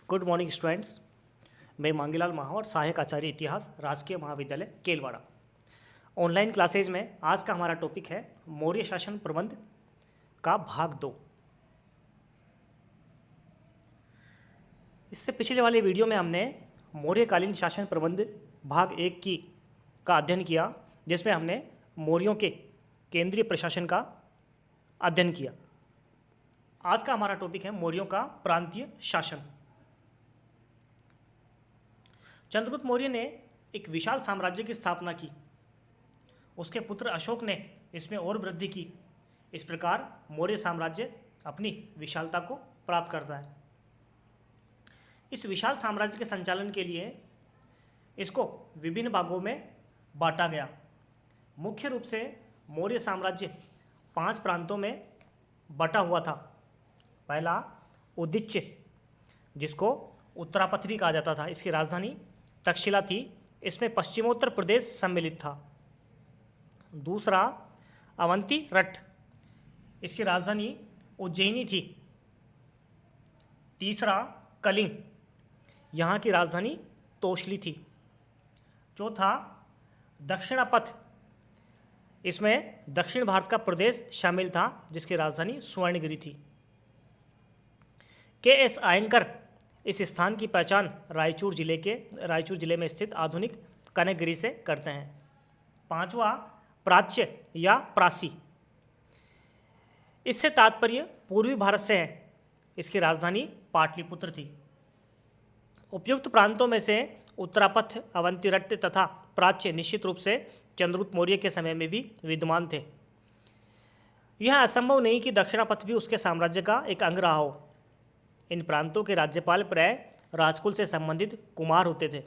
Good morning students. मैं मांगीलाल महावर, सहायक आचार्य इतिहास, राजकीय महाविद्यालय केलवाड़ा। ऑनलाइन क्लासेज में आज का हमारा टॉपिक है मौर्य शासन प्रबंध का भाग 2। इससे पिछले वाले वीडियो में हमने मौर्यकालीन शासन प्रबंध भाग 1 का अध्ययन किया, जिसमें हमने मौर्यों के केंद्रीय प्रशासन का अध्ययन किया। आज का हमारा टॉपिक है मौर्यों का प्रांतीय शासन। चंद्रगुप्त मौर्य ने एक विशाल साम्राज्य की स्थापना की। उसके पुत्र अशोक ने इसमें और वृद्धि की। इस प्रकार मौर्य साम्राज्य अपनी विशालता को प्राप्त करता है। इस विशाल साम्राज्य के संचालन के लिए इसको विभिन्न भागों में बांटा गया। मुख्य रूप से मौर्य साम्राज्य 5 प्रांतों में बटा हुआ था। पहला उदीच्य, जिसको उत्तरापथ भी कहा जाता था। इसकी राजधानी तक्षशिला थी। इसमें पश्चिमोत्तर प्रदेश सम्मिलित था। दूसरा अवंती रट, इसकी राजधानी उज्जैनी थी। तीसरा कलिंग, यहाँ की राजधानी तोशली थी। चौथा दक्षिणापथ, इसमें दक्षिण भारत का प्रदेश शामिल था, जिसकी राजधानी स्वर्णगिरी थी। के.एस. आयंकर इस स्थान की पहचान रायचूर जिले में स्थित आधुनिक कनकगिरी से करते हैं। पांचवा प्राच्य या प्रासी, इससे तात्पर्य पूर्वी भारत से है। इसकी राजधानी पाटलिपुत्र थी। उपयुक्त प्रांतों में से उत्तरापथ, अवंतीरट्ट तथा प्राच्य निश्चित रूप से चंद्रगुप्त मौर्य के समय में भी विद्यमान थे। यह असंभव नहीं कि दक्षिणापथ भी उसके साम्राज्य का एक अंग रहा हो। इन प्रांतों के राज्यपाल प्राय राजकुल से संबंधित कुमार होते थे,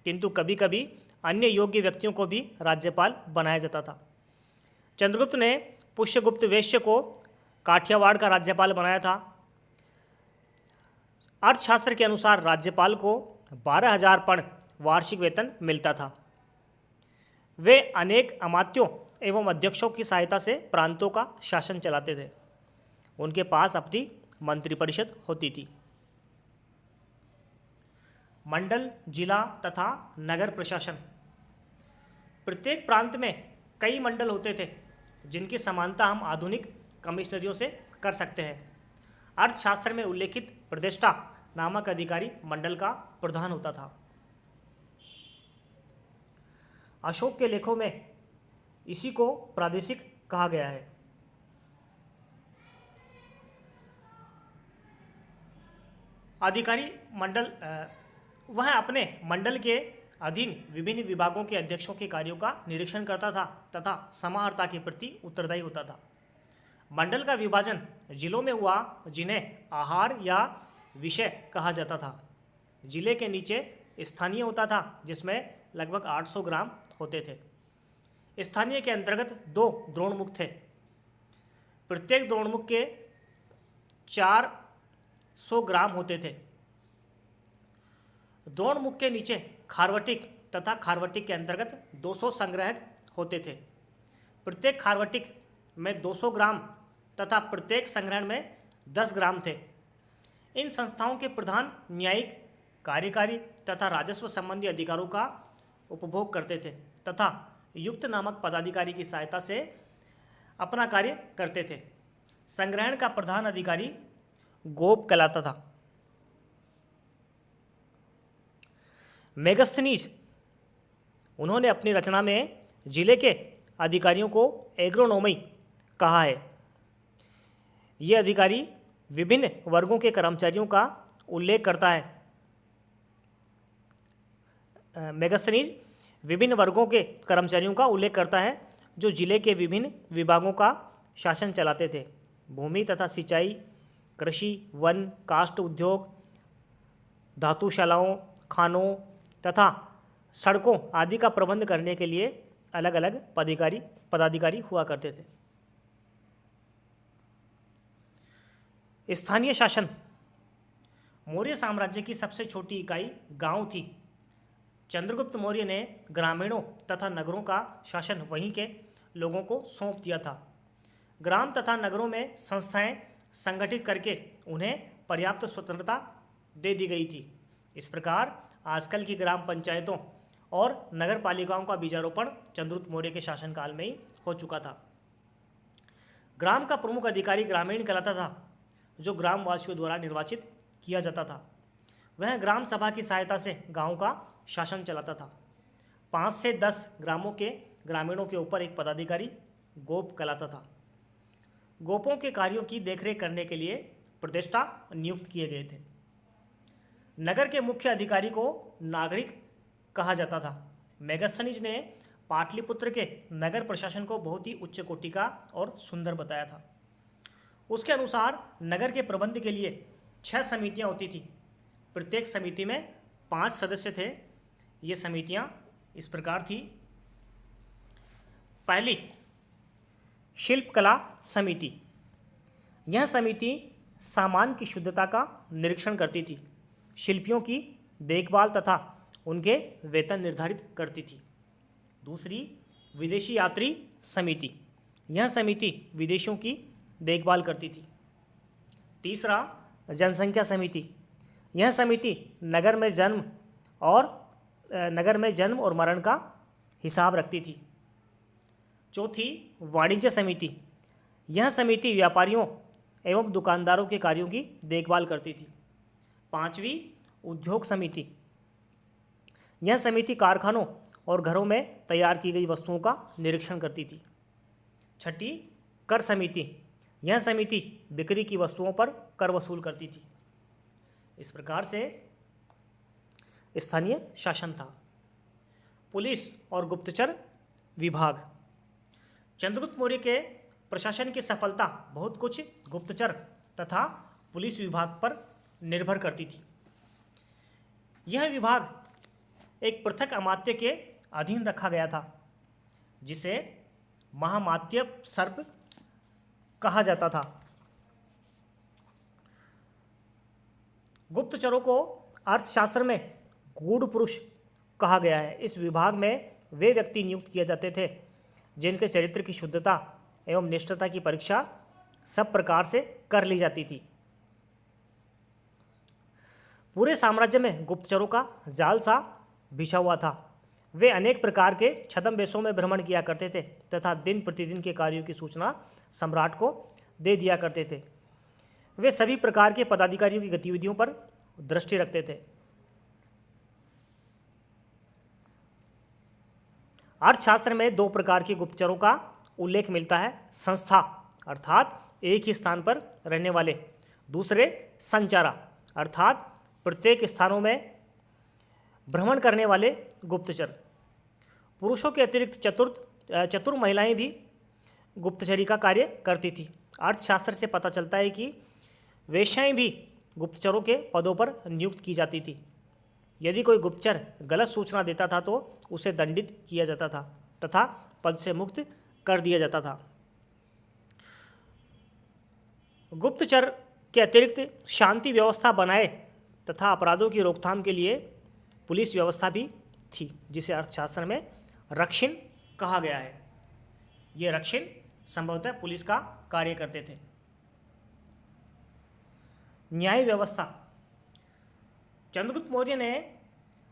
किंतु कभी कभी अन्य योग्य व्यक्तियों को भी राज्यपाल बनाया जाता था। चंद्रगुप्त ने पुष्यगुप्त वैश्य को काठियावाड़ का राज्यपाल बनाया था। अर्थशास्त्र के अनुसार राज्यपाल को 12,000 पण वार्षिक वेतन मिलता था। वे अनेक अमात्यों एवं अध्यक्षों की सहायता से प्रांतों का शासन चलाते थे। उनके पास अपनी मंत्रिपरिषद होती थी। मंडल, जिला तथा नगर प्रशासन। प्रत्येक प्रांत में कई मंडल होते थे, जिनकी समानता हम आधुनिक कमिश्नरियों से कर सकते हैं। अर्थशास्त्र में उल्लेखित प्रदेष्टा नामक अधिकारी मंडल का प्रधान होता था। अशोक के लेखों में इसी को प्रादेशिक कहा गया है। अधिकारी मंडल वह अपने मंडल के अधीन विभिन्न विभागों के अध्यक्षों के कार्यों का निरीक्षण करता था तथा समाहर्ता के प्रति उत्तरदायी होता था। मंडल का विभाजन जिलों में हुआ, जिन्हें आहार या विषय कहा जाता था। जिले के नीचे स्थानीय होता था, जिसमें लगभग 800 ग्राम होते थे। स्थानीय के अंतर्गत 2 द्रोणमुख थे। प्रत्येक द्रोणमुख के 400 ग्राम होते थे। द्रोणमुख के नीचे खारवटिक तथा खारवटिक के अंतर्गत 200 संग्रहक होते थे। प्रत्येक खारवटिक में 200 ग्राम तथा प्रत्येक संग्रहण में 10 ग्राम थे। इन संस्थाओं के प्रधान न्यायिक, कार्यकारी तथा राजस्व संबंधी अधिकारों का उपभोग करते थे तथा युक्त नामक पदाधिकारी की सहायता से अपना कार्य करते थे। संग्रहण का प्रधान अधिकारी गोप कहलाता था। मेगस्थनीज, उन्होंने अपनी रचना में जिले के अधिकारियों को एग्रोनोमी कहा है। ये अधिकारी विभिन्न वर्गों के कर्मचारियों का उल्लेख करता है। मेगस्थनीज विभिन्न वर्गों के कर्मचारियों का उल्लेख करता है, जो जिले के विभिन्न विभागों का शासन चलाते थे। भूमि तथा सिंचाई, कृषि, वन, काष्ठ उद्योग, धातुशालाओं, खानों तथा सड़कों आदि का प्रबंध करने के लिए अलग अलग पदाधिकारी हुआ करते थे। स्थानीय शासन। मौर्य साम्राज्य की सबसे छोटी इकाई गांव थी। चंद्रगुप्त मौर्य ने ग्रामीणों तथा नगरों का शासन वहीं के लोगों को सौंप दिया था। ग्राम तथा नगरों में संस्थाएं संगठित करके उन्हें पर्याप्त स्वतंत्रता दे दी गई थी। इस प्रकार आजकल की ग्राम पंचायतों और नगर पालिकाओं का बीजारोपण चंद्रगुप्त मौर्य के शासनकाल में ही हो चुका था। ग्राम का प्रमुख अधिकारी ग्रामीण कहलाता था, जो ग्रामवासियों द्वारा निर्वाचित किया जाता था। वह ग्राम सभा की सहायता से गांव का शासन चलाता था। 5 से 10 ग्रामों के ग्रामीणों के ऊपर एक पदाधिकारी गोप कहलाता था। गोपों के कार्यों की देखरेख करने के लिए प्रतिष्ठा नियुक्त किए गए थे। नगर के मुख्य अधिकारी को नागरिक कहा जाता था। मेगास्थनीज ने पाटलिपुत्र के नगर प्रशासन को बहुत ही उच्च कोटि का और सुंदर बताया था। उसके अनुसार नगर के प्रबंध के लिए 6 समितियां होती थी। प्रत्येक समिति में 5 सदस्य थे। ये समितियां इस प्रकार थी। पहली, शिल्पकला समिति। यह समिति सामान की शुद्धता का निरीक्षण करती थी, शिल्पियों की देखभाल तथा उनके वेतन निर्धारित करती थी। दूसरी, विदेशी यात्री समिति। यह समिति विदेशियों की देखभाल करती थी। तीसरा, जनसंख्या समिति। यह समिति नगर में जन्म और मरण का हिसाब रखती थी। चौथी, वाणिज्य समिति। यह समिति व्यापारियों एवं दुकानदारों के कार्यों की देखभाल करती थी। पांचवी, उद्योग समिति। यह समिति कारखानों और घरों में तैयार की गई वस्तुओं का निरीक्षण करती थी। छठी, कर समिति। यह समिति बिक्री की वस्तुओं पर कर वसूल करती थी। इस प्रकार से स्थानीय शासन था। पुलिस और गुप्तचर विभाग। चंद्रगुप्त मौर्य के प्रशासन की सफलता बहुत कुछ गुप्तचर तथा पुलिस विभाग पर निर्भर करती थी। यह विभाग एक पृथक अमात्य के अधीन रखा गया था, जिसे महामात्य सर्प कहा जाता था। गुप्तचरों को अर्थशास्त्र में गूढ़ पुरुष कहा गया है। इस विभाग में वे व्यक्ति नियुक्त किए जाते थे जिनके चरित्र की शुद्धता एवं निष्ठता की परीक्षा सब प्रकार से कर ली जाती थी। पूरे साम्राज्य में गुप्तचरों का जाल सा बिछा हुआ था। वे अनेक प्रकार के छद्म में भ्रमण किया करते थे तथा दिन प्रतिदिन के कार्यों की सूचना सम्राट को दे दिया करते थे। वे सभी प्रकार के पदाधिकारियों की गतिविधियों पर दृष्टि रखते थे। अर्थशास्त्र में 2 प्रकार के गुप्तचरों का उल्लेख मिलता है। संस्था अर्थात एक ही स्थान पर रहने वाले। दूसरे, संचारा अर्थात प्रत्येक स्थानों में भ्रमण करने वाले गुप्तचर। पुरुषों के अतिरिक्त चतुर महिलाएं भी गुप्तचरी का कार्य करती थी। अर्थशास्त्र से पता चलता है कि वेश्याएं भी गुप्तचरों के पदों पर नियुक्त की जाती थी। यदि कोई गुप्तचर गलत सूचना देता था तो उसे दंडित किया जाता था तथा पद से मुक्त कर दिया जाता था। गुप्तचर के अतिरिक्त शांति व्यवस्था बनाए तथा अपराधों की रोकथाम के लिए पुलिस व्यवस्था भी थी, जिसे अर्थशास्त्र में रक्षिण कहा गया है। ये रक्षिण संभवतः पुलिस का कार्य करते थे। न्याय व्यवस्था। चंद्रगुप्त मौर्य ने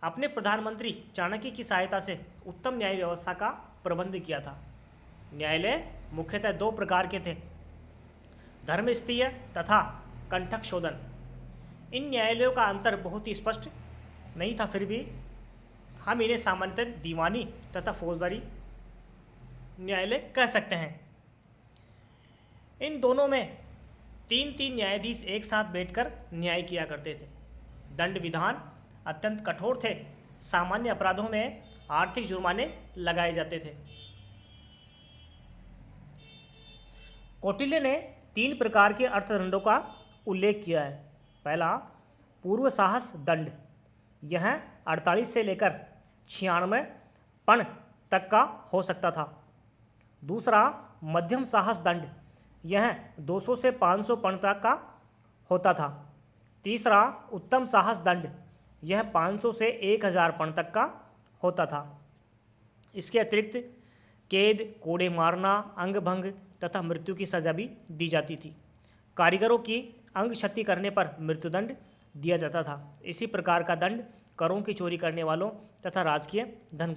अपने प्रधानमंत्री चाणक्य की सहायता से उत्तम न्याय व्यवस्था का प्रबंध किया था। न्यायालय मुख्यतः 2 प्रकार के थे, धर्मस्थीय तथा कंठक शोधन। इन न्यायालयों का अंतर बहुत ही स्पष्ट नहीं था, फिर भी हम इन्हें सामान्यतः दीवानी तथा फौजदारी न्यायालय कह सकते हैं। इन दोनों में 3-3 न्यायाधीश एक साथ बैठकर न्याय किया करते थे। दंड विधान अत्यंत कठोर थे। सामान्य अपराधों में आर्थिक जुर्माने लगाए जाते थे। कौटिल्य ने 3 प्रकार के अर्थदंडों का उल्लेख किया है। पहला, पूर्व साहस दंड। यह 48 से लेकर 96 पण तक का हो सकता था। दूसरा, मध्यम साहस दंड। यह 200 से 500 पण तक का होता था। तीसरा, उत्तम साहस दंड। यह 500 से 1000 पण तक का होता था। इसके अतिरिक्त कैद, कोड़े मारना, अंग भंग तथा मृत्यु की सजा भी दी जाती थी। कारीगरों की अंग क्षति करने पर मृत्युदंड दिया जाता था। इसी प्रकार का दंड करों की चोरी करने वालों तथा राजकीय धन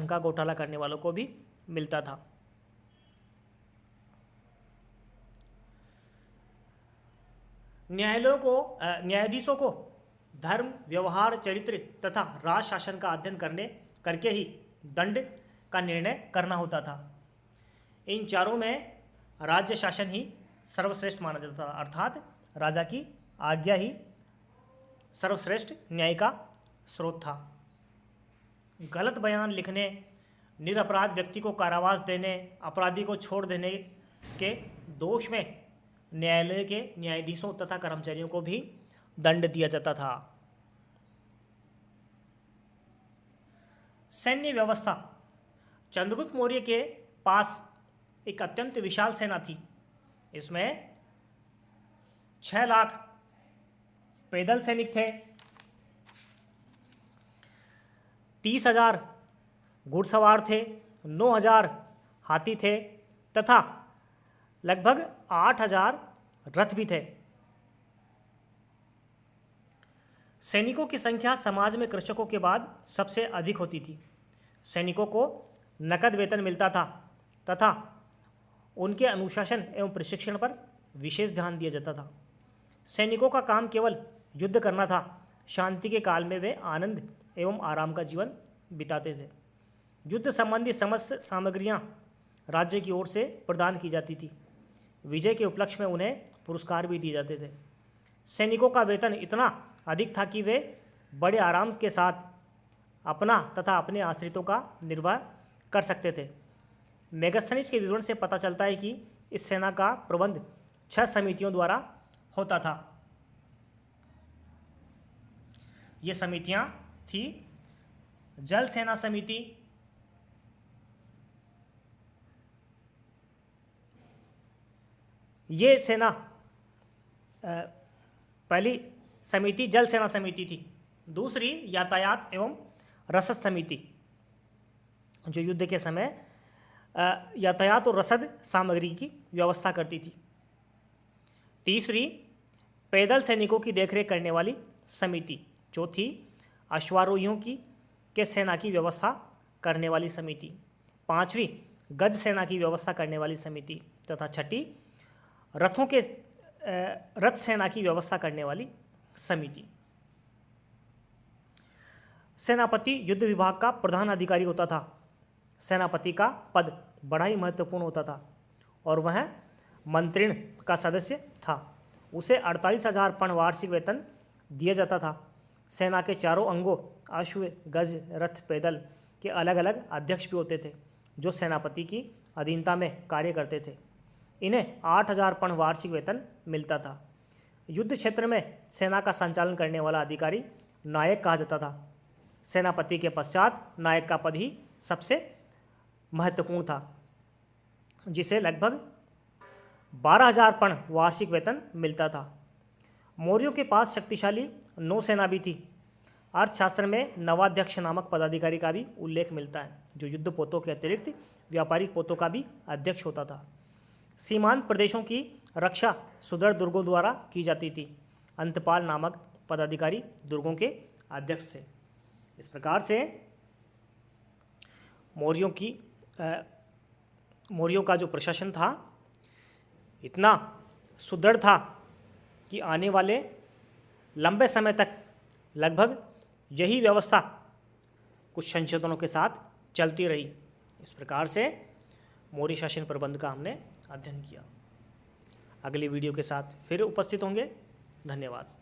का घोटाला करने वालों को भी मिलता था। न्यायाधीशों को धर्म, व्यवहार, चरित्र तथा राज शासन का अध्ययन करके ही दंड का निर्णय करना होता था। इन चारों में राज्य शासन ही सर्वश्रेष्ठ माना जाता था, अर्थात राजा की आज्ञा ही सर्वश्रेष्ठ न्याय का स्रोत था। गलत बयान लिखने, निरपराध व्यक्ति को कारावास देने, अपराधी को छोड़ देने के दोष में न्यायालय के न्यायाधीशों तथा कर्मचारियों को भी दंड दिया जाता था। सैन्य व्यवस्था। चंद्रगुप्त मौर्य के पास एक अत्यंत विशाल सेना थी। इसमें 6 लाख पैदल सैनिक थे, 30,000 घुड़सवार थे, 9,000 हाथी थे तथा लगभग 8,000 रथ भी थे। सैनिकों की संख्या समाज में कृषकों के बाद सबसे अधिक होती थी। सैनिकों को नकद वेतन मिलता था तथा उनके अनुशासन एवं प्रशिक्षण पर विशेष ध्यान दिया जाता था। सैनिकों का काम केवल युद्ध करना था। शांति के काल में वे आनंद एवं आराम का जीवन बिताते थे। युद्ध संबंधी समस्त सामग्रियां राज्य की ओर से प्रदान की जाती थी। विजय के उपलक्ष्य में उन्हें पुरस्कार भी दिए जाते थे। सैनिकों का वेतन इतना अधिक था कि वे बड़े आराम के साथ अपना तथा अपने आश्रितों का निर्वाह कर सकते थे। मेगास्थनीज के विवरण से पता चलता है कि इस सेना का प्रबंध 6 समितियों द्वारा होता था। ये समितियां थी जल सेना समिति, ये सेना पहली समिति जल सेना समिति थी। दूसरी यातायात एवं रसद समिति, जो युद्ध के समय यातायात और रसद सामग्री की व्यवस्था करती थी। तीसरी पैदल सैनिकों की देखरेख करने वाली समिति। चौथी अश्वारोहियों के सेना की व्यवस्था करने वाली समिति। पांचवी गज सेना की व्यवस्था करने वाली समिति तथा छठी रथ सेना की व्यवस्था करने वाली समिति। सेनापति युद्ध विभाग का प्रधान अधिकारी होता था। सेनापति का पद बड़ा ही महत्वपूर्ण होता था और वह मंत्रिण का सदस्य था। उसे 48,000 पण वार्षिक वेतन दिया जाता था। सेना के चारों अंगों अश्व, गज, रथ, पैदल के अलग अलग अध्यक्ष भी होते थे, जो सेनापति की अधीनता में कार्य करते थे। इन्हें 8,000 पण वार्षिक वेतन मिलता था। युद्ध क्षेत्र में सेना का संचालन करने वाला अधिकारी नायक कहा जाता था। सेनापति के पश्चात नायक का पद ही सबसे महत्वपूर्ण था, जिसे लगभग 12,000 पण वार्षिक वेतन मिलता था। मौर्यों के पास शक्तिशाली नौसेना भी थी। अर्थशास्त्र में नवाध्यक्ष नामक पदाधिकारी का भी उल्लेख मिलता है, जो युद्ध पोतों के अतिरिक्त व्यापारिक पोतों का भी अध्यक्ष होता था। सीमांत प्रदेशों की रक्षा सुदृढ़ दुर्गों द्वारा की जाती थी। अंतपाल नामक पदाधिकारी दुर्गों के अध्यक्ष थे। इस प्रकार से मौर्यों का जो प्रशासन था इतना सुदृढ़ था कि आने वाले लंबे समय तक लगभग यही व्यवस्था कुछ संशोधनों के साथ चलती रही। इस प्रकार से मौर्य शासन प्रबंध का हमने अध्ययन किया। अगली वीडियो के साथ फिर उपस्थित होंगे। धन्यवाद।